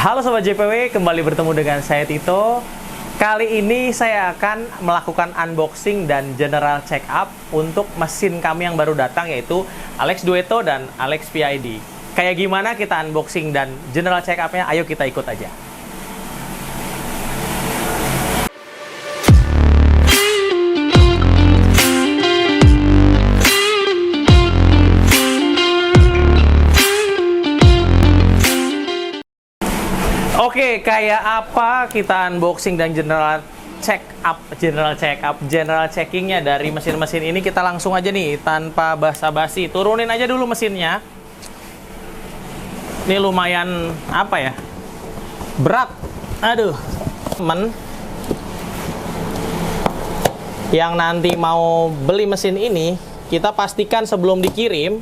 Halo Sobat JPW, kembali bertemu dengan saya Tito. Kali ini saya akan melakukan unboxing dan general check up untuk mesin kami yang baru datang, yaitu Alex Duetto dan Alex PID. Kayak gimana kita unboxing dan general check up-nya? Ayo kita ikut aja. Oke, kayak apa kita unboxing dan general checkingnya dari mesin-mesin ini? Kita langsung aja nih, tanpa basa-basi. Turunin aja dulu mesinnya. Ini lumayan, apa ya, berat. Aduh, temen yang nanti mau beli mesin ini, kita pastikan sebelum dikirim,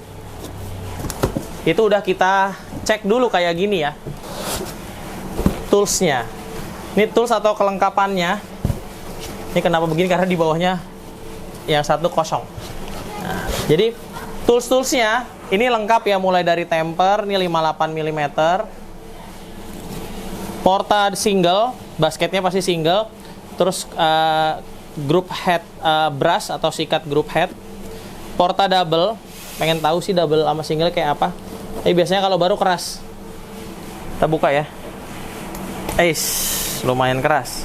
itu udah kita cek dulu kayak gini ya. Toolsnya, ini tools atau kelengkapannya. Ini kenapa begini? Karena di bawahnya yang satu kosong. Nah, jadi toolsnya ini lengkap ya, mulai dari temper, ini 58 mm, porta single, basketnya pasti single, terus group head brush atau sikat group head, porta double. Pengen tahu sih double sama single kayak apa? Tapi biasanya kalau baru keras. Kita buka ya. Lumayan keras.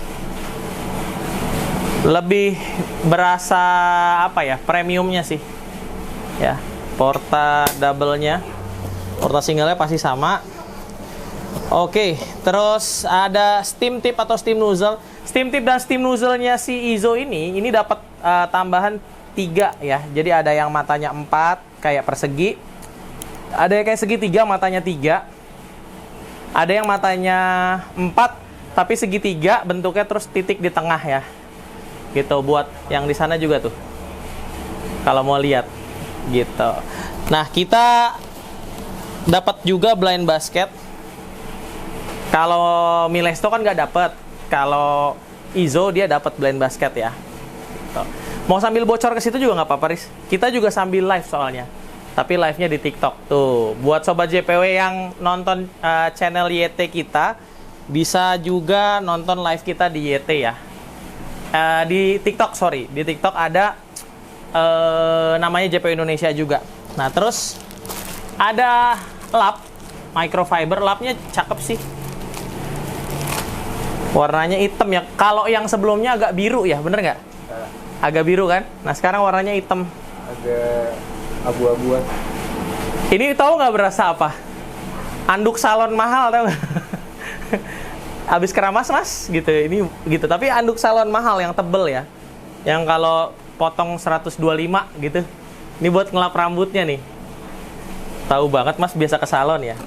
Lebih berasa apa ya, premiumnya sih ya. Porta double-nya, porta single-nya pasti sama. Oke, terus ada steam tip atau steam nozzle. Steam tip dan steam nozzle-nya si Izo ini dapat tambahan 3 ya. Jadi ada yang matanya 4 kayak persegi, ada yang kayak segitiga matanya 3, ada yang matanya 4 tapi segitiga bentuknya, terus titik di tengah ya. Gitu, buat yang di sana juga tuh. Kalau mau lihat gitu. Nah, kita dapat juga blind basket. Kalau Milesto kan nggak dapat. Kalau Izo dia dapat blind basket ya. Gitu. Mau sambil bocor ke situ juga nggak apa-apa, Riz. Kita juga sambil live soalnya. Tapi live-nya di TikTok tuh. Buat Sobat JPW yang nonton channel YT kita, bisa juga nonton live kita di YT ya. Di TikTok, sorry. Di TikTok ada namanya JPW Indonesia juga. Nah, terus ada lap, microfiber. Lapnya cakep sih. Warnanya hitam ya. Kalau yang sebelumnya agak biru ya, bener nggak? Agak biru kan? Nah, sekarang warnanya hitam. Agak abu-abuan. Ini tahu nggak berasa apa? Anduk salon mahal, tahu nggak? Habis keramas mas, gitu. Ini gitu. Tapi anduk salon mahal yang tebel ya, yang kalau potong 125 gitu. Ini buat ngelap rambutnya nih. Tahu banget mas, biasa ke salon ya.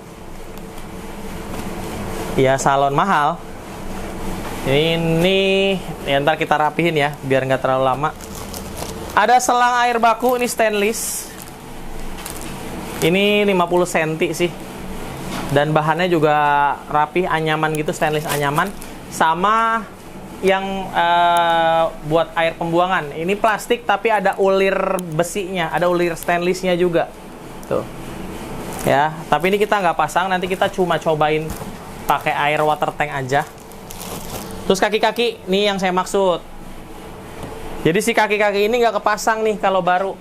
Ya salon mahal. Ini ya, ntar kita rapihin ya, biar nggak terlalu lama. Ada selang air baku, ini stainless. Ini 50 cm sih. Dan bahannya juga rapi, anyaman gitu, stainless anyaman. Sama yang buat air pembuangan. Ini plastik tapi ada ulir besinya, ada ulir stainlessnya juga. Tuh. Ya, tapi ini kita nggak pasang, nanti kita cuma cobain pakai air water tank aja. Terus kaki-kaki, nih yang saya maksud. Jadi si kaki-kaki ini nggak kepasang nih kalau baru.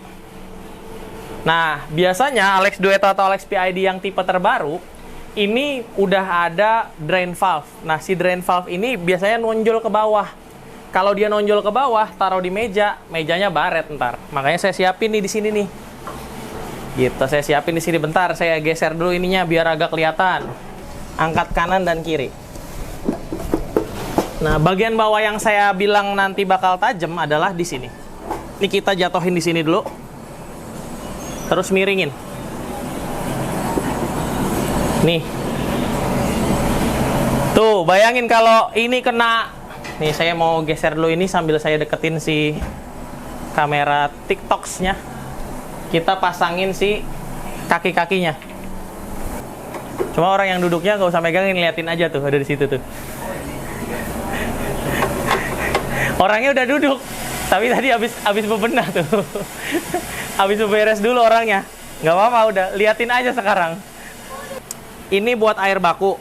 Nah, biasanya Alex Duetto atau Alex PID yang tipe terbaru, ini udah ada drain valve. Nah, si drain valve ini biasanya nonjol ke bawah. Kalau dia nonjol ke bawah, taruh di meja, mejanya baret ntar. Makanya saya siapin nih di sini nih. Gitu, saya siapin di sini bentar. Saya geser dulu ininya biar agak kelihatan. Angkat kanan dan kiri. Nah, bagian bawah yang saya bilang nanti bakal tajam adalah di sini. Ini kita jatuhin di sini dulu. Terus miringin. Nih. Tuh, bayangin kalau ini kena. Nih, saya mau geser dulu ini sambil saya deketin si kamera TikToks-nya. Kita pasangin si kaki-kakinya. Cuma orang yang duduknya nggak usah megangin, liatin aja tuh, ada di situ tuh. Orangnya udah duduk, tapi tadi habis bebenah tuh. Habis beberes dulu orangnya. Nggak apa-apa, udah liatin aja sekarang. Ini buat air baku.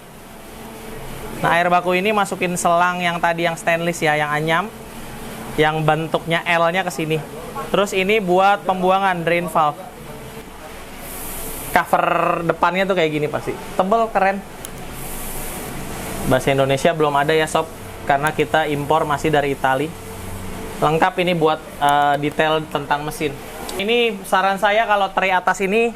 Nah, air baku ini masukin selang yang tadi yang stainless ya, yang anyam, yang bentuknya L-nya ke sini. Terus ini buat pembuangan drain valve. Cover depannya tuh kayak gini pasti. Tebel, keren. Bahasa Indonesia belum ada ya sob, karena kita impor masih dari Itali. Lengkap ini buat detail tentang mesin. Ini saran saya kalau tray atas ini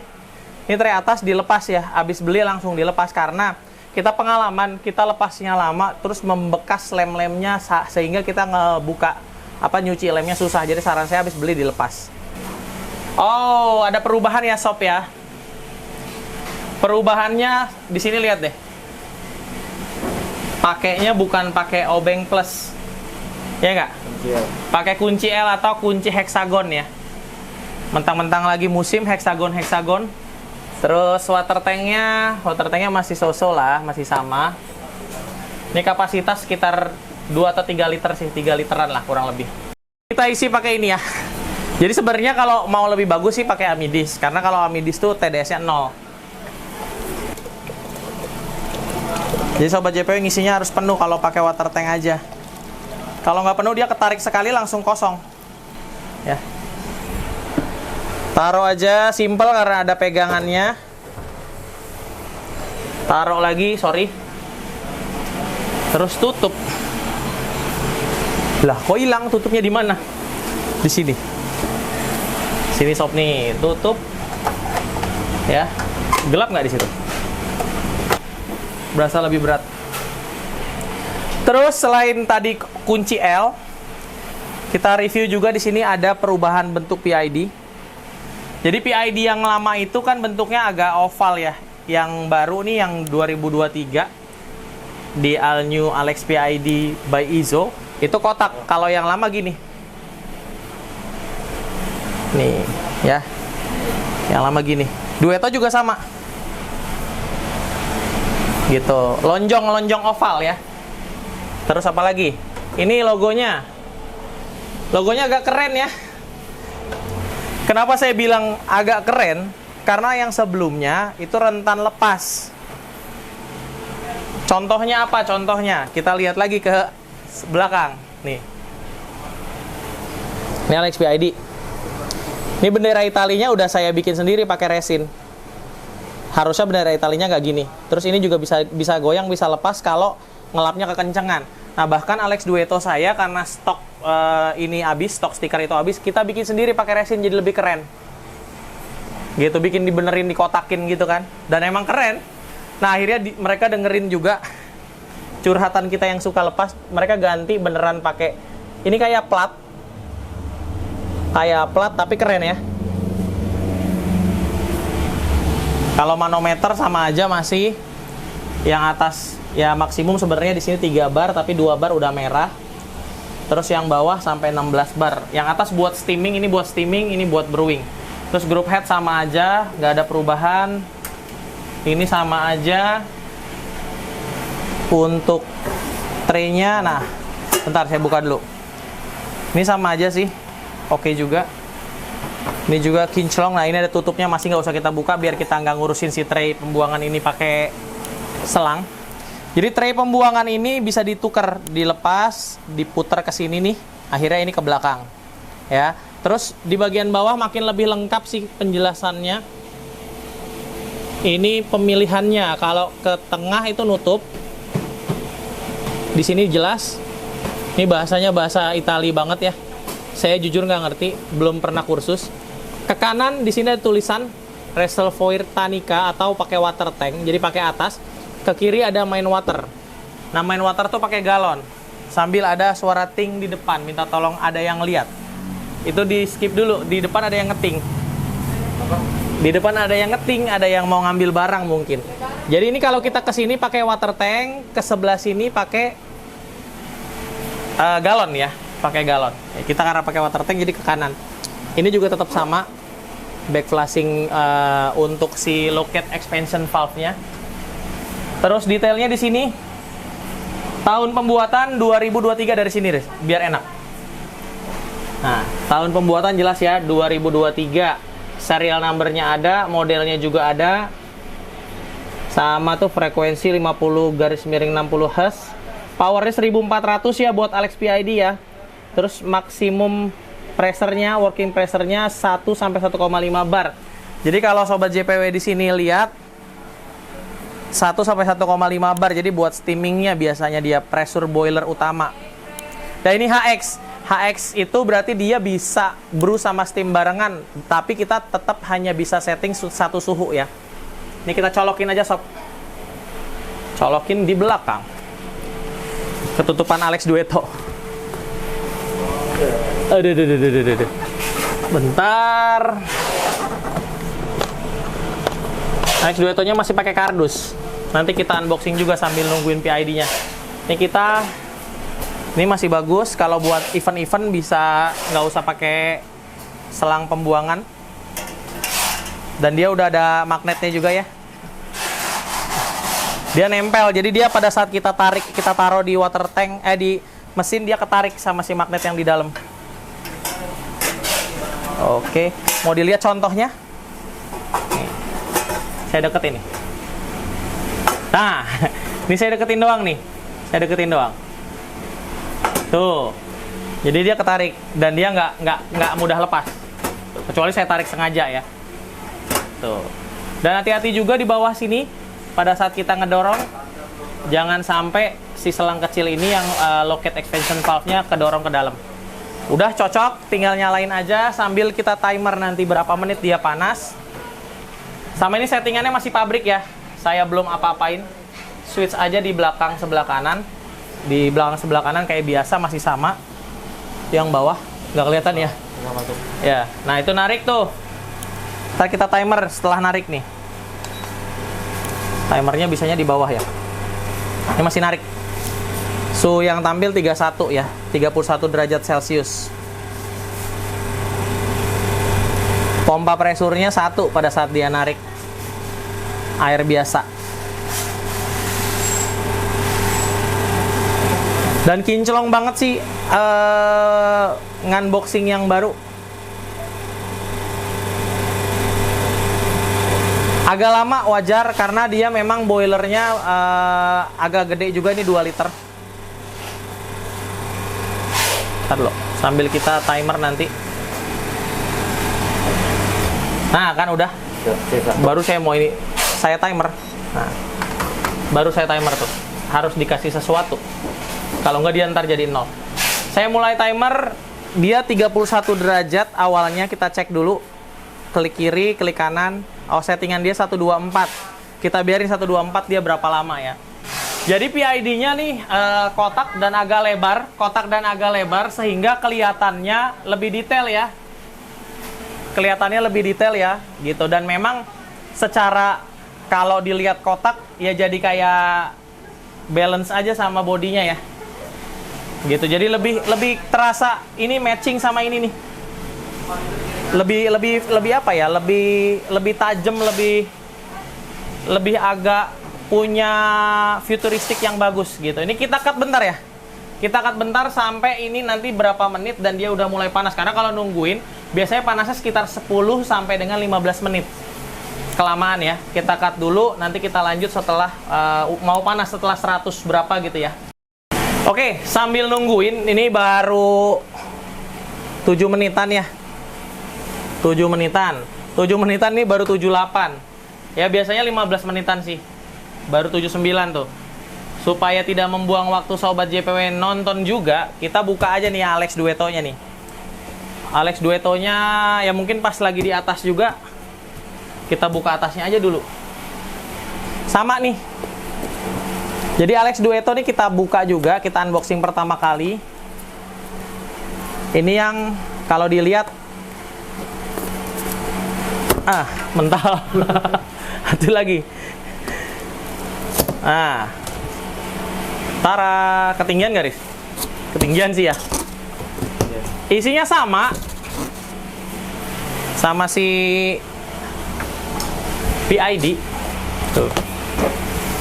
tray atas dilepas ya. Abis beli langsung dilepas karena kita pengalaman, kita lepasnya lama, terus membekas lem-lemnya sehingga kita ngebuka nyuci lemnya susah. Jadi saran saya habis beli dilepas. Oh, ada perubahan ya sob ya. Perubahannya di sini lihat deh. Pakainya bukan pakai obeng plus. Ya enggak? Pakai kunci L atau kunci heksagon ya. Mentang-mentang lagi musim heksagon. Terus water tanknya masih so-so lah, masih sama. Ini kapasitas sekitar 2 atau 3 liter sih, 3 literan lah kurang lebih. Kita isi pakai ini ya. Jadi sebenarnya kalau mau lebih bagus sih pakai Amidis, karena kalau Amidis tuh TDS-nya 0. Jadi sobat JPW ngisinya harus penuh kalau pakai water tank aja. Kalau nggak penuh dia ketarik sekali langsung kosong. Ya. Taruh aja simple karena ada pegangannya. Taruh lagi, sorry. Terus tutup. Lah, kok hilang tutupnya di mana? Di sini. Sini sob nih, tutup. Ya. Gelap nggak di situ? Berasa lebih berat. Terus selain tadi kunci L, kita review juga di sini ada perubahan bentuk PID. Jadi PID yang lama itu kan bentuknya agak oval ya. Yang baru nih yang 2023 di All New Alex PID by Izo itu kotak. Kalau yang lama gini. Nih, ya. Yang lama gini. Dueto juga sama. Gitu. Lonjong oval ya. Terus apa lagi? Ini logonya. Logonya agak keren ya. Kenapa saya bilang agak keren? Karena yang sebelumnya itu rentan lepas. Contohnya apa? Contohnya kita lihat lagi ke belakang. Nih. Ini Alex PID. Ini bendera Italinya udah saya bikin sendiri pakai resin. Harusnya bendera Italinya nggak gini. Terus ini juga bisa goyang, bisa lepas kalau ngelapnya kekencengan. Nah, bahkan Alex Dueto saya karena stok ini habis, stok stiker itu habis, kita bikin sendiri pakai resin jadi lebih keren. Gitu, bikin dibenerin, dikotakin gitu kan. Dan emang keren. Nah, akhirnya mereka dengerin juga curhatan kita yang suka lepas, mereka ganti beneran pakai ini kayak plat. Kayak plat tapi keren ya. Kalau manometer sama aja masih yang atas ya maksimum sebenarnya di sini 3 bar tapi 2 bar udah merah. Terus yang bawah sampai 16 bar. Yang atas buat steaming, ini buat steaming, ini buat brewing. Terus group head sama aja, nggak ada perubahan. Ini sama aja. Untuk tray-nya, nah, bentar saya buka dulu. Ini sama aja sih, oke juga. Ini juga kinclong, nah ini ada tutupnya, masih nggak usah kita buka biar kita nggak ngurusin si tray pembuangan ini pakai selang. Jadi tray pembuangan ini bisa ditukar, dilepas, diputar ke sini nih. Akhirnya ini ke belakang. Ya. Terus di bagian bawah makin lebih lengkap sih penjelasannya. Ini pemilihannya. Kalau ke tengah itu nutup. Di sini jelas. Ini bahasanya bahasa Itali banget ya. Saya jujur nggak ngerti, belum pernah kursus. Ke kanan di sini ada tulisan Reservoir Tanica atau pakai water tank. Jadi pakai atas. Ke kiri ada main water. Nah, main water tuh pakai galon. Sambil ada suara ting di depan, minta tolong ada yang lihat. Itu di skip dulu. Di depan ada yang ngeting. Di depan ada yang ngeting, ada yang mau ngambil barang mungkin. Jadi ini kalau kita ke sini pakai water tank, ke sebelah sini pakai galon ya, pakai galon. Ya, kita karena pakai water tank jadi ke kanan. Ini juga tetap sama. Back flashing untuk si locket expansion valve-nya. Terus detailnya di sini tahun pembuatan 2023 dari sini, Riz, biar enak. Nah, tahun pembuatan jelas ya 2023. Serial numbernya ada, modelnya juga ada. Sama tuh frekuensi 50/60 Hz. Powernya 1400 ya buat Alex PID ya. Terus maksimum pressure-nya, working pressure-nya 1 sampai 1,5 bar. Jadi kalau sobat JPW di sini lihat 1 sampai 1,5 bar. Jadi buat steamingnya biasanya dia pressure boiler utama. Dan ini HX. HX itu berarti dia bisa brew sama steam barengan, tapi kita tetap hanya bisa setting satu suhu ya. Ini kita colokin aja sob. Colokin di belakang. Ketutupan Alex Duetto. Aduh. Bentar. Alex Duetto-nya masih pakai kardus. Nanti kita unboxing juga sambil nungguin PID-nya. Ini masih bagus. Kalau buat event-event bisa nggak usah pakai selang pembuangan. Dan dia udah ada magnetnya juga ya. Dia nempel. Jadi dia pada saat kita tarik, kita taruh di water tank, di mesin, dia ketarik sama si magnet yang di dalam. Oke, mau dilihat contohnya? Nih. Saya deketin nih. Nah, ini saya deketin doang nih. Saya deketin doang. Tuh. Jadi dia ketarik dan dia nggak mudah lepas. Kecuali saya tarik sengaja ya. Tuh. Dan hati-hati juga di bawah sini pada saat kita ngedorong, jangan sampai si selang kecil ini yang locket expansion valve-nya kedorong ke dalam. Udah cocok, tinggal nyalain aja sambil kita timer nanti berapa menit dia panas. Sama ini settingannya masih pabrik ya. Saya belum apa-apain. Switch aja di belakang sebelah kanan. Di belakang sebelah kanan kayak biasa masih sama. Yang bawah nggak kelihatan ya? Ya, nah itu narik tuh. Ntar kita timer setelah narik nih. Timernya bisanya di bawah ya. Ini masih narik. Suhu yang tampil 31 ya, 31 derajat Celcius. Pompa presurnya 1 pada saat dia narik air biasa. Dan kinclong banget sih unboxing yang baru. Agak lama wajar karena dia memang boilernya agak gede juga, ini 2 liter. Ntar loh, sambil kita timer nanti. Nah kan udah. Baru saya mau ini, saya timer. Nah, baru saya timer tuh. Harus dikasih sesuatu. Kalau nggak dia ntar jadi 0. Saya mulai timer, dia 31 derajat awalnya, kita cek dulu. Klik kiri, klik kanan. Oh, settingan dia 124. Kita biarin 124 dia berapa lama ya. Jadi PID-nya nih kotak dan agak lebar sehingga kelihatannya lebih detail ya. Kelihatannya lebih detail ya, gitu. Dan memang secara kalau dilihat kotak ya jadi kayak balance aja sama bodinya ya. Gitu. Jadi lebih terasa ini matching sama ini nih. Lebih apa ya? Lebih tajam, lebih agak punya futuristik yang bagus gitu. Ini kita cut bentar ya. Kita cut bentar sampai ini nanti berapa menit dan dia udah mulai panas. Karena kalau nungguin biasanya panasnya sekitar 10 sampai dengan 15 menit. Kelamaan ya. Kita cut dulu, nanti kita lanjut setelah mau panas setelah 100 berapa gitu ya. Oke, sambil nungguin ini baru 7 menitan ya. 7 menitan. 7 menitan nih baru 78. Ya biasanya 15 menitan sih. Baru 79 tuh. Supaya tidak membuang waktu sobat JPW nonton juga, kita buka aja nih Alex Duetto-nya nih. Alex Duetto-nya ya mungkin pas lagi di atas juga. Kita buka atasnya aja dulu. Sama nih. Jadi Alex Duetto nih kita buka juga, kita unboxing pertama kali. Ini yang kalau dilihat mental. Satu lagi. Nah, tara, ketinggian garis? Ketinggian sih ya. Isinya sama si PID. Tuh.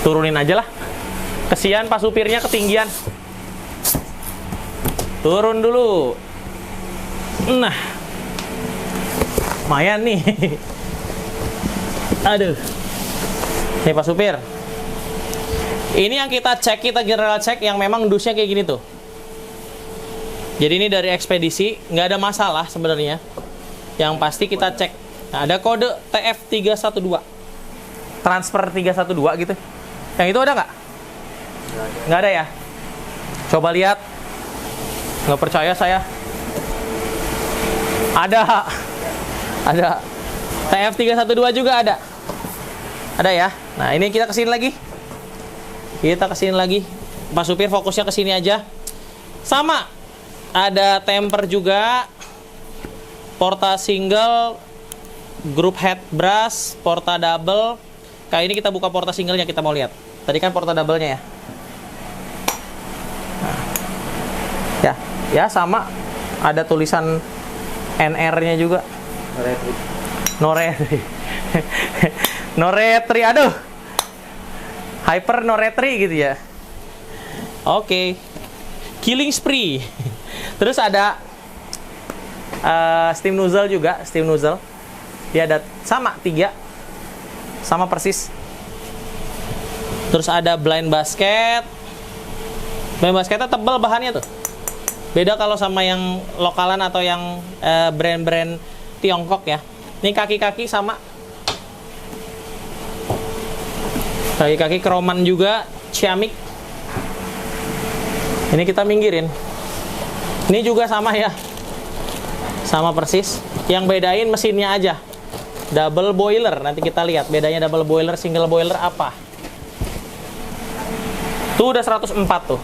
Turunin aja lah. Kesian pas supirnya ketinggian. Turun dulu. Nah, lumayan nih. Aduh. Nih Pak Supir. Ini yang kita cek, kita general cek yang memang dusnya kayak gini tuh. Jadi ini dari ekspedisi, nggak ada masalah sebenarnya. Yang pasti kita cek. Nah, ada kode TF312. Transfer 312 gitu. Yang itu ada nggak? Nggak ada ya? Coba lihat. Nggak percaya saya. Ada. Ada. TF312 juga ada. Ada ya? Nah, ini kita kesini lagi. Kita kesini lagi. Pak Supir fokusnya kesini aja. Sama. Ada temper juga. Porta single. Group head brush. Porta double. Kali ini kita buka porta singlenya, kita mau lihat. Tadi kan porta double-nya ya. Nah. Ya sama. Ada tulisan NR-nya juga. No retri. No retri, aduh. Hyper no retri gitu ya. Oke. Killing spree. Terus ada steam nozzle juga, steam nozzle. Dia ada sama 3. Sama persis. Terus ada blind basket. Blind basketnya tebal bahannya tuh. Beda kalau sama yang lokalan atau yang brand-brand Tiongkok ya. Ini kaki-kaki sama. Kaki-kaki kroman juga, Xiaomi. Ini kita minggirin. Ini juga sama ya. Sama persis. Yang bedain mesinnya aja. Double boiler, nanti kita lihat bedanya double boiler, single boiler apa. Tuh udah 104 tuh.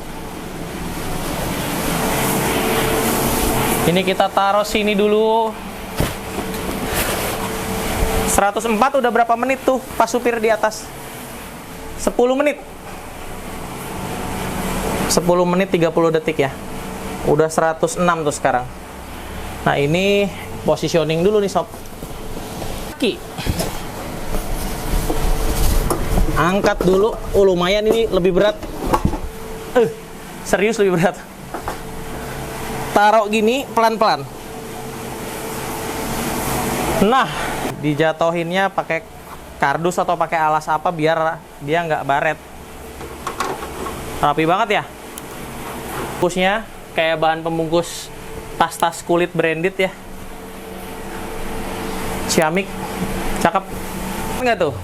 Ini kita taruh sini dulu. 104 udah berapa menit tuh Pak Supir di atas? 10 menit. 10 menit 30 detik ya. Udah 106 tuh sekarang. Nah, ini positioning dulu nih sob. Kaki. Angkat dulu. Oh, lumayan ini lebih berat. Serius lebih berat. Taruh gini pelan-pelan. Nah, dijatohinnya pakai kardus atau pakai alas apa biar dia nggak baret. Rapi banget ya. Bungkusnya kayak bahan pembungkus tas-tas kulit branded ya. Xiaomi, cakep. Enggak tuh.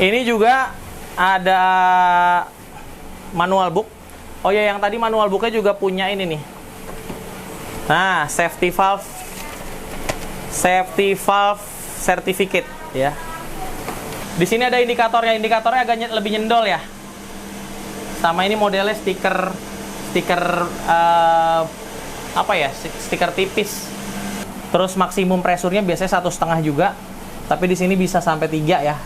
Ini juga ada manual book. Oh ya, yang tadi manual booknya juga punya ini nih. Nah, safety valve certificate ya. Di sini ada indikatornya. Indikatornya agak lebih nyendol ya. Sama ini modelnya stiker apa ya? Stiker tipis. Terus maksimum pressure-nya biasanya 1,5 juga. Tapi di sini bisa sampai 3 ya.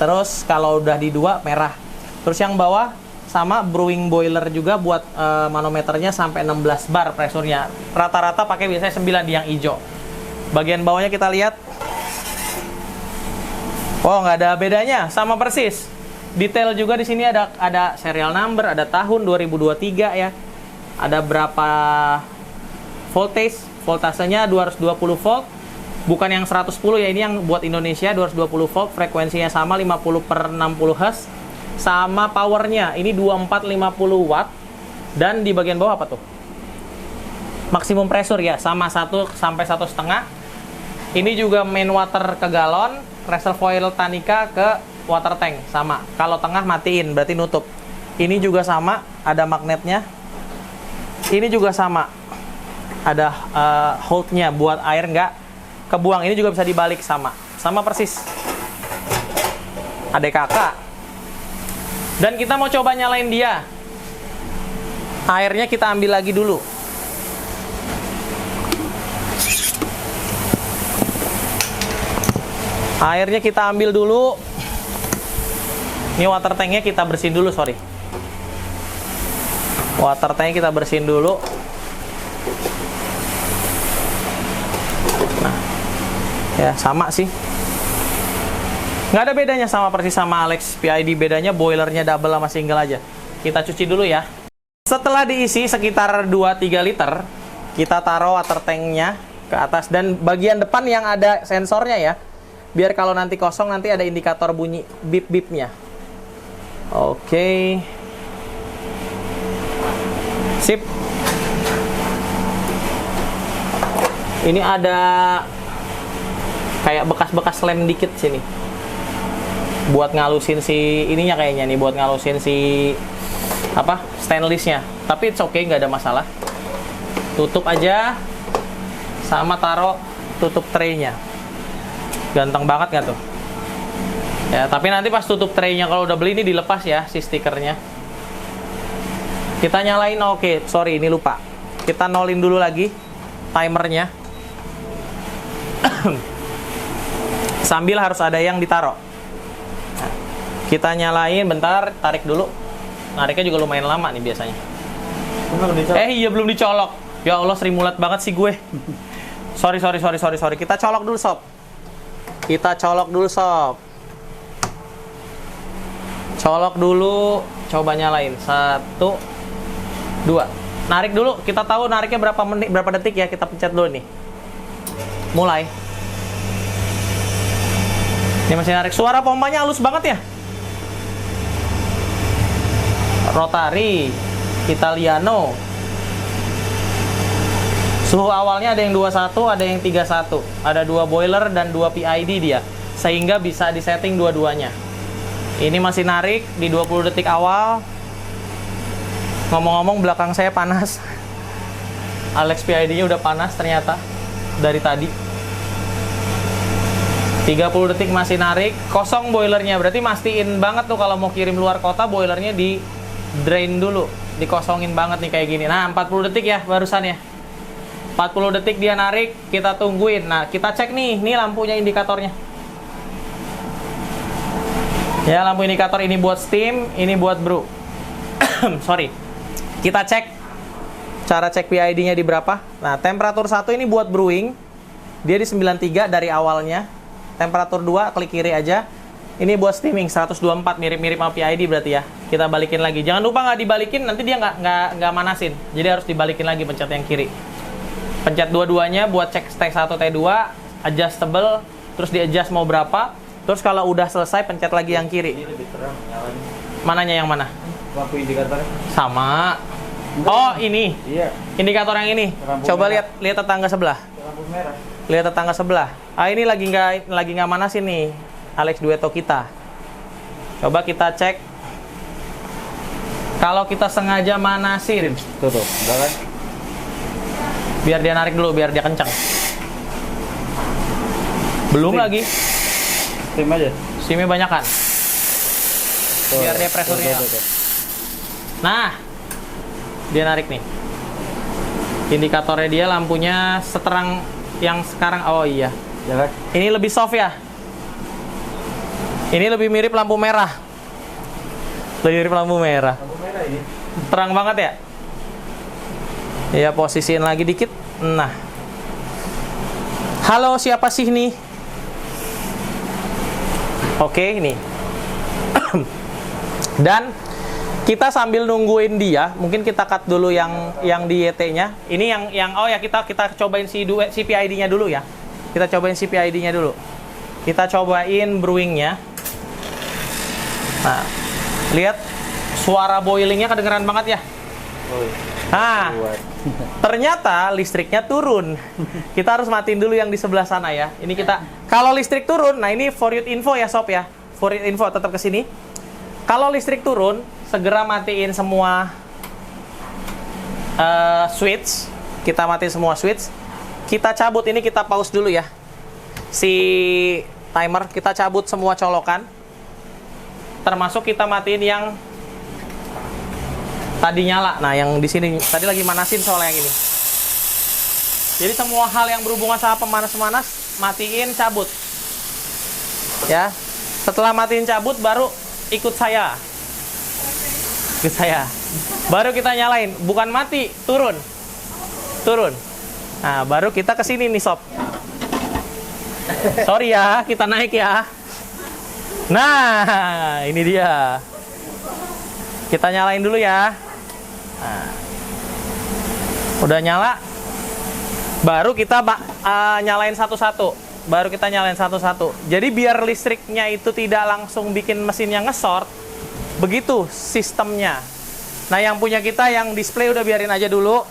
Terus kalau udah di 2 merah. Terus yang bawah sama brewing boiler juga buat manometernya sampai 16 bar pressure-nya. Rata-rata pakai biasanya 9 di yang hijau. Bagian bawahnya kita lihat. Oh, nggak ada bedanya, sama persis. Detail juga di sini ada serial number, ada tahun 2023 ya. Ada berapa voltage, voltasenya 220 volt. Bukan yang 110 ya, ini yang buat Indonesia 220 volt, frekuensinya sama 50/60 Hz. Sama powernya, ini 2450 watt. Dan di bagian bawah apa tuh? Maksimum pressure ya, sama 1 sampai 1,5. Ini juga main water ke galon, reservoir Tanika ke water tank, sama. Kalau tengah matiin, berarti nutup. Ini juga sama, ada magnetnya. Ini juga sama, ada holdnya buat air nggak kebuang. Ini juga bisa dibalik, sama persis. Ada kakak. Dan kita mau coba nyalain dia. Airnya kita ambil lagi dulu. Airnya kita ambil dulu. Ini water tanknya kita bersihin dulu, sorry. Water tanknya kita bersihin dulu. Nah, ya sama sih. Nggak ada bedanya, sama persis sama Alex PID. Bedanya boilernya double sama single aja. Kita cuci dulu ya. Setelah diisi sekitar 2-3 liter, kita taruh water tanknya ke atas. Dan bagian depan yang ada sensornya ya, Biar kalau nanti kosong nanti ada indikator bunyi bip-bipnya. Oke. Sip. Ini ada kayak bekas-bekas lem dikit sini. Buat ngalusin si ininya kayaknya nih, buat ngalusin si apa? Stainlessnya. Tapi it's okay, nggak ada masalah. Tutup aja sama taruh tutup tray-nya. Ganteng banget nggak tuh? Ya, tapi nanti pas tutup tray-nya kalau udah beli ini dilepas ya si stikernya. Kita nyalain, oke, sorry ini lupa. Kita nolin dulu lagi timernya. Sambil harus ada yang ditaruh. Nah, kita nyalain, bentar, tarik dulu. Nariknya juga lumayan lama nih biasanya. Iya belum dicolok. Ya Allah, Sri Mulat banget sih gue. Sorry. Kita colok dulu sob. Colok dulu, coba nyalain. 1, 2. Narik dulu, kita tahu nariknya berapa menit, berapa detik ya, kita pencet dulu nih. Mulai. Ini masih narik. Suara pompanya halus banget ya. Rotary, Italiano. Suhu awalnya ada yang 21, ada yang 31. Ada 2 boiler dan 2 PID dia. Sehingga bisa disetting dua-duanya. Ini masih narik di 20 detik awal. Ngomong-ngomong belakang saya panas. Alex PID-nya udah panas ternyata dari tadi. 30 detik masih narik. Kosong boilernya. Berarti mastiin banget tuh kalau mau kirim luar kota, boilernya di drain dulu. Dikosongin banget nih kayak gini. Nah, 40 detik ya barusan ya. 40 detik dia narik, kita tungguin. Nah, kita cek nih lampunya indikatornya. Ya, lampu indikator ini buat steam, ini buat brew. Sorry. Kita cek. Cara cek PID-nya di berapa? Nah, temperatur 1 ini buat brewing. Dia di 93 dari awalnya. Temperatur 2, klik kiri aja. Ini buat steaming, 124, mirip-mirip sama PID berarti ya. Kita balikin lagi. Jangan lupa nggak dibalikin, nanti dia nggak manasin. Jadi harus dibalikin lagi, pencet yang kiri. Pencet dua-duanya buat cek T1, T2, adjustable, terus di-adjust mau berapa. Terus kalau udah selesai, pencet lagi yang kiri. Ini lebih terang nyalanya. Mananya yang mana? Lampu indikatornya. Sama. Oh, ini. Iya. Indikator yang ini. Lampu Coba merah. lihat tetangga sebelah. Lampu merah. Lihat tetangga sebelah. Ah, ini lagi nggak manasin nih. Alex Dueto kita. Coba kita cek. Kalau kita sengaja manasin, Tuh, udah kan? biar dia narik dulu, biar dia kencang. Belum Steam. lagi. Steam aja. Steamnya banyakan. Tuh, Biar dia pressure-nya. tuh. Nah, dia narik nih. Indikatornya dia lampunya seterang yang sekarang. Oh iya. Ya kan? Ini lebih soft ya. Ini lebih mirip lampu merah. Lebih mirip lampu merah. Lampu merah ini. Terang banget ya. Ya, posisiin lagi dikit. Nah. Halo, siapa sih nih? Oke, ini. Dan kita sambil nungguin dia, mungkin kita cut dulu yang di YT-nya. Ini yang oh ya, kita cobain si PID-nya dulu ya. Kita cobain si PID-nya dulu. Kita cobain brewing-nya. Nah, lihat suara boilingnya kedengeran banget ya. Oh, iya. Nah, Buat. ternyata listriknya turun. Kita harus matiin dulu yang di sebelah sana ya. Ini kita, kalau listrik turun, nah ini for your info ya sob ya. For your info, tetap ke sini. Kalau listrik turun, segera matiin semua switch. Kita matiin semua switch. Kita cabut, ini kita pause dulu ya. Si timer, kita cabut semua colokan. Termasuk kita matiin yang tadi nyala. Nah, yang di sini tadi lagi manasin soalnya yang ini. Jadi semua hal yang berhubungan sama pemanas-pemanas matiin, cabut. Ya. Setelah matiin cabut baru ikut saya. Ikut saya. Baru kita nyalain, bukan mati, turun. Turun. Nah, baru kita ke sini nih, sob. Sorry ya, kita naik ya. Nah, ini dia. Kita nyalain dulu ya. Nah, udah nyala, baru kita nyalain satu-satu. baru kita nyalain satu-satu. Jadi biar listriknya itu tidak langsung bikin mesinnya nge-short, begitu sistemnya. Nah, yang punya kita yang display udah biarin aja dulu.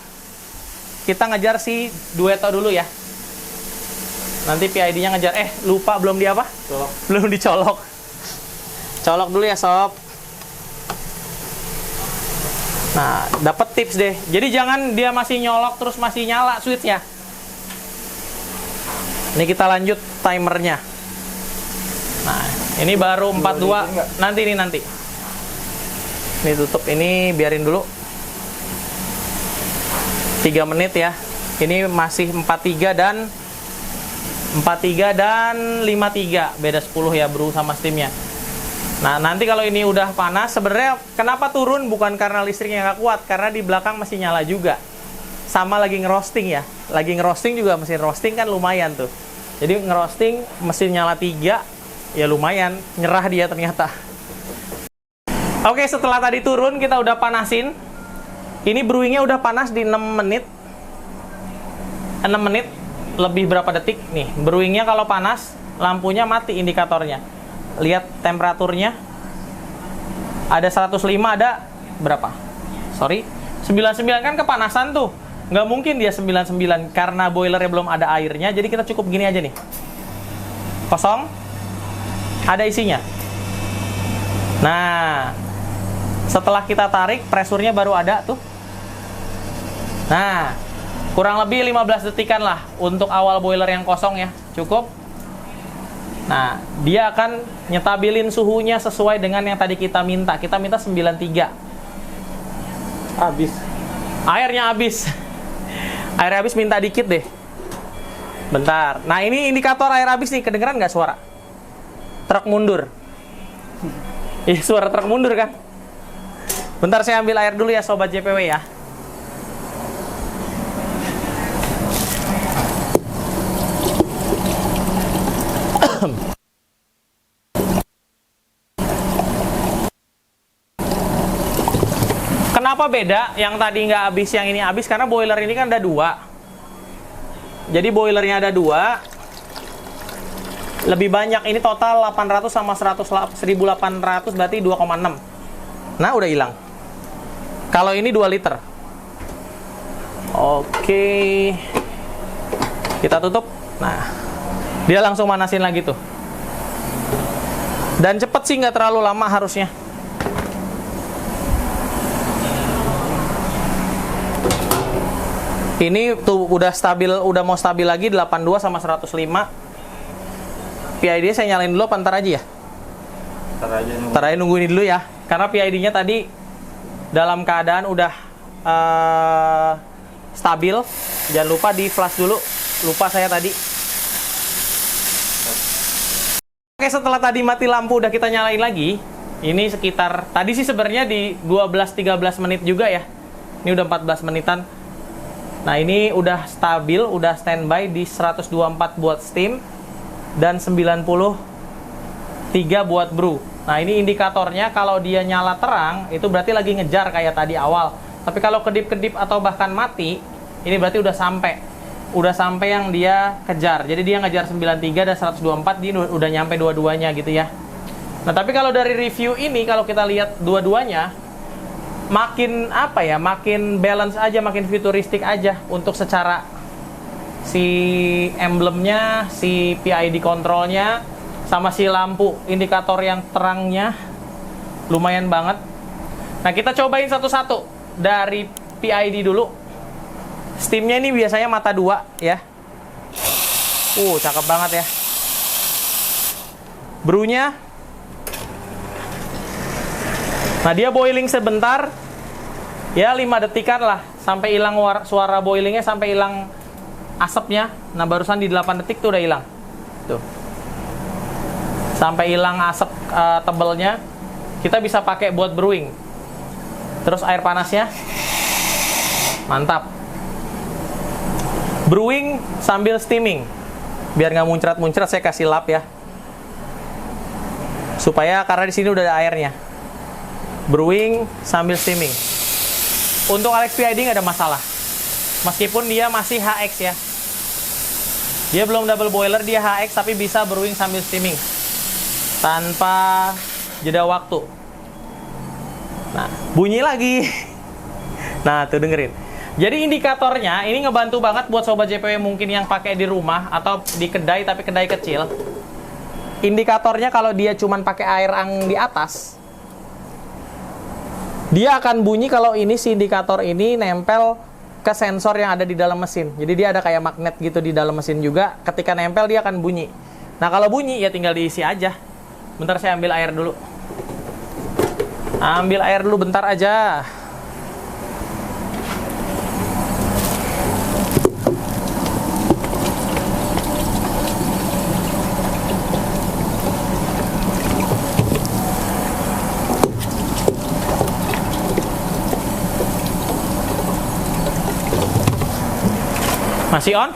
Kita ngejar si Duetto dulu ya. Nanti PID-nya ngejar. Lupa belum di apa? Colok. Belum dicolok. Colok dulu ya, sob. Nah, dapat tips deh. Jadi jangan dia masih nyolok terus masih nyala switch-nya. Ini kita lanjut timernya. Nah, ini baru 42. Nanti. Ini tutup, ini biarin dulu. 3 menit ya. Ini masih 43 dan 53, beda 10 ya bro sama steamnya. Nah, nanti kalau ini udah panas, sebenarnya kenapa turun bukan karena listriknya nggak kuat, karena di belakang masih nyala juga. Sama lagi ngerosting ya. Lagi ngerosting juga, mesin roasting kan lumayan tuh. Jadi ngerosting mesin nyala 3, ya lumayan, nyerah dia ternyata. Oke, setelah tadi turun kita udah panasin. Ini brewingnya udah panas di 6 menit. 6 menit lebih berapa detik nih. Brewingnya kalau panas, lampunya mati indikatornya. Lihat temperaturnya. Ada 105, ada berapa? Sorry, 99 kan kepanasan tuh. Nggak mungkin dia 99 karena boilernya belum ada airnya. Jadi kita cukup gini aja nih. Kosong. Ada isinya. Nah, setelah kita tarik, presurnya baru ada tuh. Nah, kurang lebih 15 detikan lah untuk awal boiler yang kosong ya. Cukup. Nah, dia akan nyetabilin suhunya sesuai dengan yang tadi kita minta. Kita minta 93. Habis. Airnya habis. Air habis, minta dikit deh. Bentar. Nah, ini indikator air habis nih. Kedengeran nggak suara? Truk mundur. Ih, suara truk mundur kan? Bentar, saya ambil air dulu ya Sobat JPW ya. Kenapa beda? Yang tadi nggak habis, yang ini habis karena boiler ini kan ada 2. Jadi boilernya ada 2. Lebih banyak, ini total 800 sama 1800 berarti 2,6. Nah, udah hilang. Kalau ini 2 liter. Oke. Kita tutup. Nah, dia langsung manasin lagi tuh. Dan cepet sih, nggak terlalu lama harusnya. Ini tuh udah stabil, udah mau stabil lagi 82 sama 105. PID saya nyalain dulu apa ntar aja ya? Ntar aja nunggu ini dulu ya. Karena PID-nya tadi dalam keadaan udah stabil. Jangan lupa di flash dulu. Lupa saya tadi. Oke, setelah tadi mati lampu udah kita nyalain lagi. Ini sekitar, tadi sih sebenarnya di 12-13 menit juga ya. Ini udah 14 menitan. Nah, ini udah stabil, udah standby di 124 buat steam dan 93 buat brew. Nah, ini indikatornya kalau dia nyala terang, itu berarti lagi ngejar kayak tadi awal. Tapi kalau kedip-kedip atau bahkan mati, ini berarti udah sampai. Udah sampai yang dia kejar. Jadi dia ngejar 93 dan 124, dia udah nyampe dua-duanya gitu ya. Nah, tapi kalau dari review ini, kalau kita lihat dua-duanya, makin apa ya, makin balance aja, makin futuristik aja untuk secara si emblemnya, si PID kontrolnya, sama si lampu indikator yang terangnya lumayan banget. Nah, kita cobain satu-satu dari PID dulu. Steamnya ini biasanya mata 2 ya. Cakep banget ya. Brewnya, nah dia boiling sebentar, ya 5 detikan lah, sampai hilang suara boilingnya, sampai hilang asapnya. Nah, barusan di 8 detik tuh udah hilang. Tuh. Sampai hilang asap tebelnya, kita bisa pakai buat brewing. Terus air panasnya, mantap. Brewing sambil steaming. Biar nggak muncrat-muncrat, saya kasih lap ya. Supaya, karena di sini udah ada airnya. Brewing sambil steaming. Untuk Alex PID nggak ada masalah, meskipun dia masih HX ya. Dia belum double boiler, dia HX tapi bisa brewing sambil steaming tanpa jeda waktu. Nah, bunyi lagi. Nah, tuh dengerin. Jadi indikatornya ini ngebantu banget buat sobat JPW mungkin yang pakai di rumah atau di kedai tapi kedai kecil. Indikatornya kalau dia cuman pakai air ang di atas, dia akan bunyi kalau ini si indikator ini nempel ke sensor yang ada di dalam mesin. Jadi dia ada kayak magnet gitu di dalam mesin juga. Ketika nempel dia akan bunyi. Nah kalau bunyi ya tinggal diisi aja. Bentar saya ambil air dulu. Ambil air dulu bentar aja. Masih on?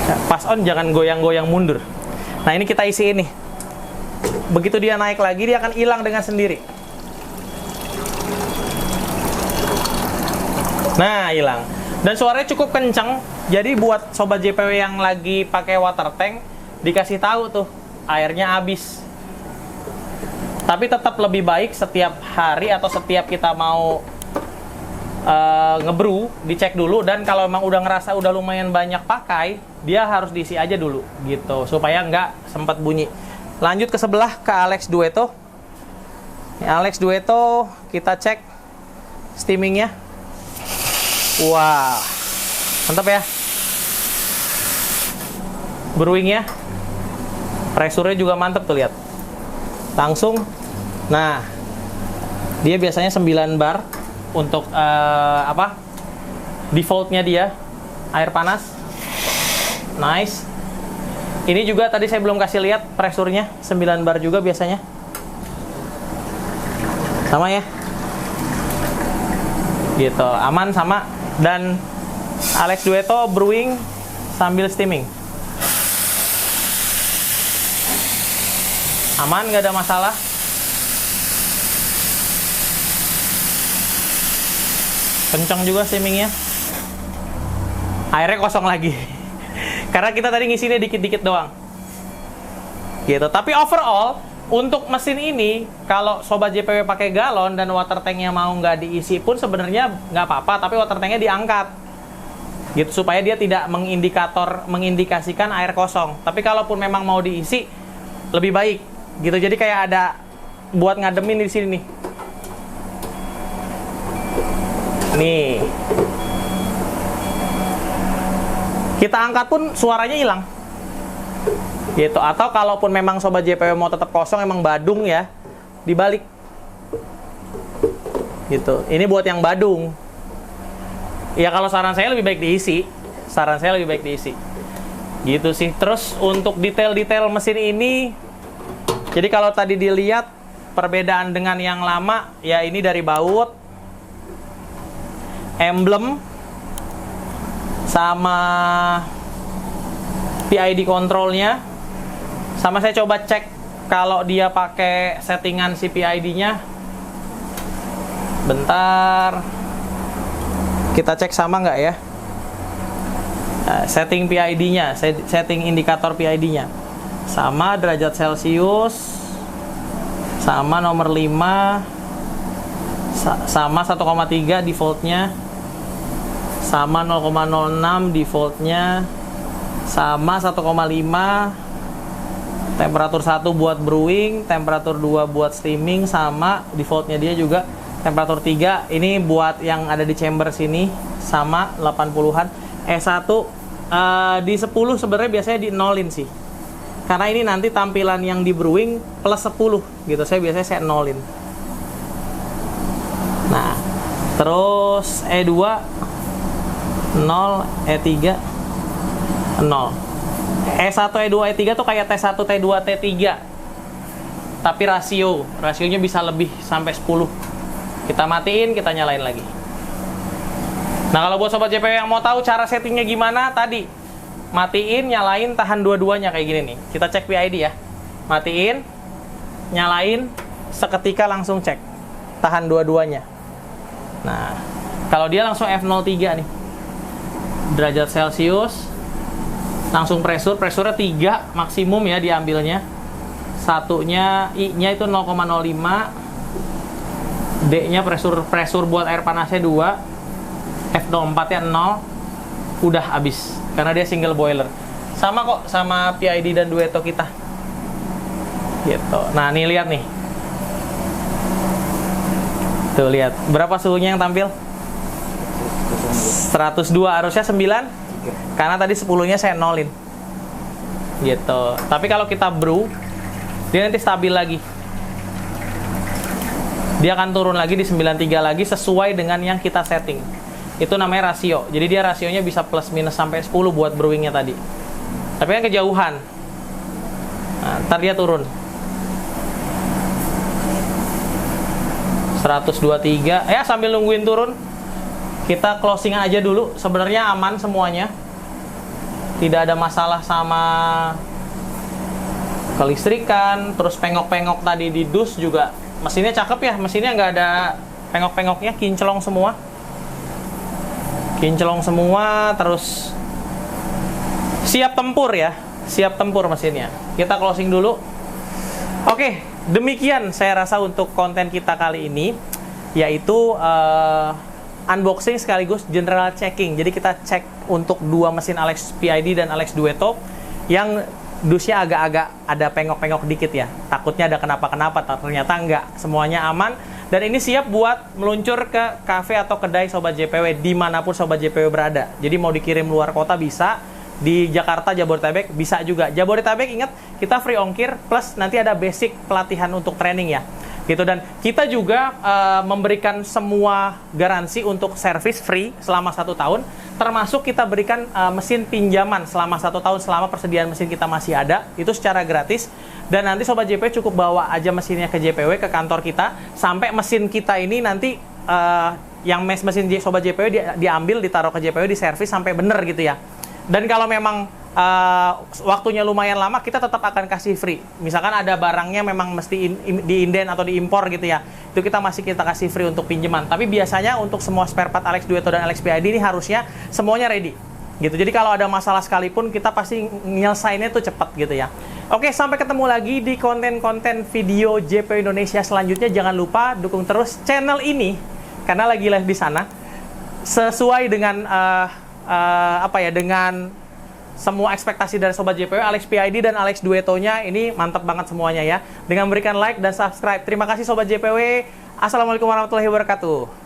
Ya, pas on jangan goyang-goyang mundur. Nah ini kita isi ini. Begitu dia naik lagi dia akan hilang dengan sendiri. Nah hilang. Dan suaranya cukup kencang. Jadi buat sobat JPW yang lagi pakai water tank dikasih tahu tuh airnya habis. Tapi tetap lebih baik setiap hari atau setiap kita mau ngebrew, dicek dulu, dan kalau emang udah ngerasa udah lumayan banyak pakai, dia harus diisi aja dulu gitu supaya nggak sempat bunyi. Lanjut ke sebelah ke Alex Duetto. Ini Alex Duetto kita cek steamingnya. Wah, mantap ya. Brewingnya, pressure-nya juga mantap tuh, lihat. Langsung. Nah, dia biasanya 9 bar. Untuk defaultnya dia air panas, nice. Ini juga tadi saya belum kasih lihat pressure-nya 9 bar juga biasanya, sama ya, gitu, aman sama. Dan Alex Duetto brewing sambil steaming, aman, nggak ada masalah. Kencang juga steamingnya. Airnya kosong lagi. Karena kita tadi ngisinya dikit-dikit doang. Gitu. Tapi overall, untuk mesin ini, kalau sobat JPW pakai galon dan water tanknya mau nggak diisi pun sebenarnya nggak apa-apa. Tapi water tanknya diangkat. Gitu, supaya dia tidak mengindikasikan air kosong. Tapi kalaupun memang mau diisi, lebih baik. Gitu. Jadi kayak ada buat ngademin di sini nih. Nih, kita angkat pun suaranya hilang, gitu. Atau kalaupun memang sobat JPW mau tetap kosong, emang badung ya, dibalik, gitu. Ini buat yang badung. Ya kalau saran saya lebih baik diisi, gitu sih. Terus untuk detail-detail mesin ini, jadi kalau tadi dilihat perbedaan dengan yang lama, ya ini dari baut, emblem, sama PID kontrolnya. Sama saya coba cek kalau dia pakai settingan si PID-nya. Bentar, kita cek sama nggak ya. Setting PID-nya, setting indikator PID-nya sama, derajat Celcius, sama nomor 5, sama 1,3 defaultnya, sama 0,06 defaultnya, sama 1,5, temperatur 1 buat brewing, temperatur 2 buat steaming, sama defaultnya dia juga temperatur 3. Ini buat yang ada di chamber sini, sama 80-an. E1 di 10 sebenarnya biasanya di nolin sih, karena ini nanti tampilan yang di brewing plus 10 gitu. Saya nolin. Nah, terus E2 0, E3 0. E1, E2, E3 tuh kayak T1, T2, T3. Tapi rasionya bisa lebih sampai 10. Kita matiin, kita nyalain lagi. Nah, kalau buat sobat JPW yang mau tahu cara settingnya gimana, tadi matiin, nyalain, tahan dua-duanya kayak gini nih. Kita cek PID ya. Matiin, nyalain, seketika langsung cek. Tahan dua-duanya. Nah, kalau dia langsung F03 nih. Derajat Celcius. Langsung presurnya 3 maksimum ya diambilnya. Satunya I-nya itu 0,05. D-nya pressure buat air panasnya 2. F04-nya 0. Udah habis karena dia single boiler. Sama kok sama PID dan Duetto kita. Gitu. Nah, nih lihat nih. Tuh lihat, berapa suhunya yang tampil? 102, harusnya 9. Karena tadi 10-nya saya nolin. Gitu. Tapi kalau kita brew, dia nanti stabil lagi. Dia akan turun lagi di 93 lagi sesuai dengan yang kita setting. Itu namanya rasio. Jadi dia rasionya bisa plus minus sampai 10 buat brewingnya tadi. Tapi kan kejauhan. Nah, ntar dia turun. 123. Ya, sambil nungguin turun, kita closing aja dulu. Sebenarnya aman semuanya. Tidak ada masalah sama kelistrikan. Terus pengok-pengok tadi di dus juga. Mesinnya cakep ya. Mesinnya nggak ada pengok-pengoknya. Kinclong semua. Kinclong semua. Terus siap tempur ya. Siap tempur mesinnya. Kita closing dulu. Oke, demikian saya rasa untuk konten kita kali ini, yaitu unboxing sekaligus general checking. Jadi kita cek untuk 2 mesin Alex PID dan Alex Duetto yang dusnya agak-agak ada pengok-pengok dikit ya. Takutnya ada kenapa-kenapa, ternyata enggak. Semuanya aman dan ini siap buat meluncur ke kafe atau kedai Sobat JPW dimanapun Sobat JPW berada. Jadi mau dikirim luar kota bisa, di Jakarta, Jabodetabek bisa juga. Jabodetabek ingat, kita free ongkir plus nanti ada basic pelatihan untuk training ya. Gitu, dan kita juga memberikan semua garansi untuk servis free selama 1 tahun, termasuk kita berikan mesin pinjaman selama 1 tahun selama persediaan mesin kita masih ada, itu secara gratis. Dan nanti Sobat JPW cukup bawa aja mesinnya ke JPW, ke kantor kita, sampai mesin kita ini nanti yang mesin Sobat JPW diambil, ditaruh ke JPW, diservis sampai bener gitu ya. Dan kalau memang waktunya lumayan lama, kita tetap akan kasih free. Misalkan ada barangnya memang mesti diinden atau diimpor gitu ya, itu kita kasih free untuk pinjaman. Tapi biasanya untuk semua spare part Alex Duetto dan Alex PID ini harusnya semuanya ready gitu. Jadi kalau ada masalah sekalipun, kita pasti nyelesainnya tuh cepat gitu ya. Oke, sampai ketemu lagi di konten-konten video JPW Indonesia selanjutnya. Jangan lupa dukung terus channel ini karena lagi live di sana sesuai dengan dengan semua ekspektasi dari Sobat JPW. Alex PID dan Alex Duetto-nya ini mantap banget semuanya ya. Dengan memberikan like dan subscribe. Terima kasih Sobat JPW. Assalamualaikum warahmatullahi wabarakatuh.